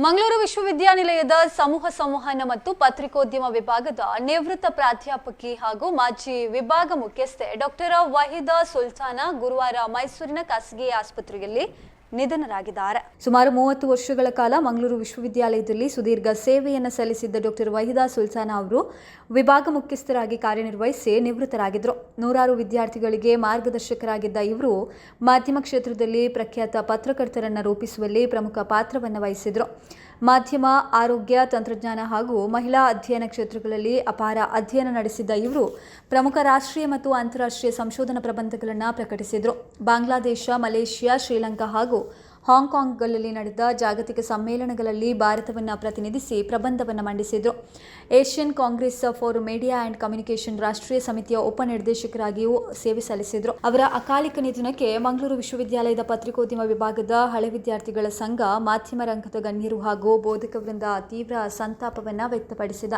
ಮಂಗಳೂರು ವಿಶ್ವವಿದ್ಯಾನಿಲಯದ ಸಮೂಹ ಸಂವಹನ ಮತ್ತು ಪತ್ರಿಕೋದ್ಯಮ ವಿಭಾಗದ ನಿವೃತ್ತ ಪ್ರಾಧ್ಯಾಪಕಿ ಹಾಗೂ ಮಾಜಿ ವಿಭಾಗ ಮುಖ್ಯಸ್ಥೆ ಡಾಕ್ಟರ್ ವಹೀದಾ ಸುಲ್ತಾನಾ ಗುರುವಾರ ಮೈಸೂರಿನ ಖಾಸಗಿ ಆಸ್ಪತ್ರೆಯಲ್ಲಿ ನಿಧನರಾಗಿದ್ದಾರೆ. ಸುಮಾರು 30 ವರ್ಷಗಳ ಕಾಲ ಮಂಗಳೂರು ವಿಶ್ವವಿದ್ಯಾಲಯದಲ್ಲಿ ಸುದೀರ್ಘ ಸೇವೆಯನ್ನು ಸಲ್ಲಿಸಿದ್ದ ಡಾಕ್ಟರ್ ವಹೀದಾ ಸುಲ್ತಾನಾ ಅವರು ವಿಭಾಗ ಮುಖ್ಯಸ್ಥರಾಗಿ ಕಾರ್ಯನಿರ್ವಹಿಸಿ ನಿವೃತ್ತರಾಗಿದ್ದರು. ನೂರಾರು ವಿದ್ಯಾರ್ಥಿಗಳಿಗೆ ಮಾರ್ಗದರ್ಶಕರಾಗಿದ್ದ ಇವರು ಮಾಧ್ಯಮ ಕ್ಷೇತ್ರದಲ್ಲಿ ಪ್ರಖ್ಯಾತ ಪತ್ರಕರ್ತರನ್ನು ರೂಪಿಸುವಲ್ಲಿ ಪ್ರಮುಖ ಪಾತ್ರವನ್ನು ವಹಿಸಿದರು. ಮಾಧ್ಯಮ, ಆರೋಗ್ಯ, ತಂತ್ರಜ್ಞಾನ ಹಾಗೂ ಮಹಿಳಾ ಅಧ್ಯಯನ ಕ್ಷೇತ್ರಗಳಲ್ಲಿ ಅಪಾರ ಅಧ್ಯಯನ ನಡೆಸಿದ್ದ ಇವರು ಪ್ರಮುಖ ರಾಷ್ಟ್ರೀಯ ಮತ್ತು ಅಂತಾರಾಷ್ಟ್ರೀಯ ಸಂಶೋಧನಾ ಪ್ರಬಂಧಗಳನ್ನು ಪ್ರಕಟಿಸಿದರು. ಬಾಂಗ್ಲಾದೇಶ, ಮಲೇಷಿಯಾ, ಶ್ರೀಲಂಕಾ ಹಾಗೂ ಹಾಂಗ್ಕಾಂಗ್ಗಳಲ್ಲಿ ನಡೆದ ಜಾಗತಿಕ ಸಮ್ಮೇಳನಗಳಲ್ಲಿ ಭಾರತವನ್ನು ಪ್ರತಿನಿಧಿಸಿ ಪ್ರಬಂಧವನ್ನು ಮಂಡಿಸಿದರು. Asian Congress for media and communication ರಾಷ್ಟ್ರೀಯ ಸಮಿತಿಯ ಉಪನಿರ್ದೇಶಕರಾಗಿಯೂ ಸೇವೆ ಸಲ್ಲಿಸಿದರು. ಅವರ ಅಕಾಲಿಕ ನಿಧನಕ್ಕೆ ಮಂಗಳೂರು ವಿಶ್ವವಿದ್ಯಾಲಯದ ಪತ್ರಿಕೋದ್ಯಮ ವಿಭಾಗದ ಹಳೆ ವಿದ್ಯಾರ್ಥಿಗಳ ಸಂಘ, ಮಾಧ್ಯಮ ರಂಗದ ಗಣ್ಯರು ಹಾಗೂ ಬೋಧಕ ವೃಂದ ತೀವ್ರ ಸಂತಾಪವನ್ನು ವ್ಯಕ್ತಪಡಿಸಿದ.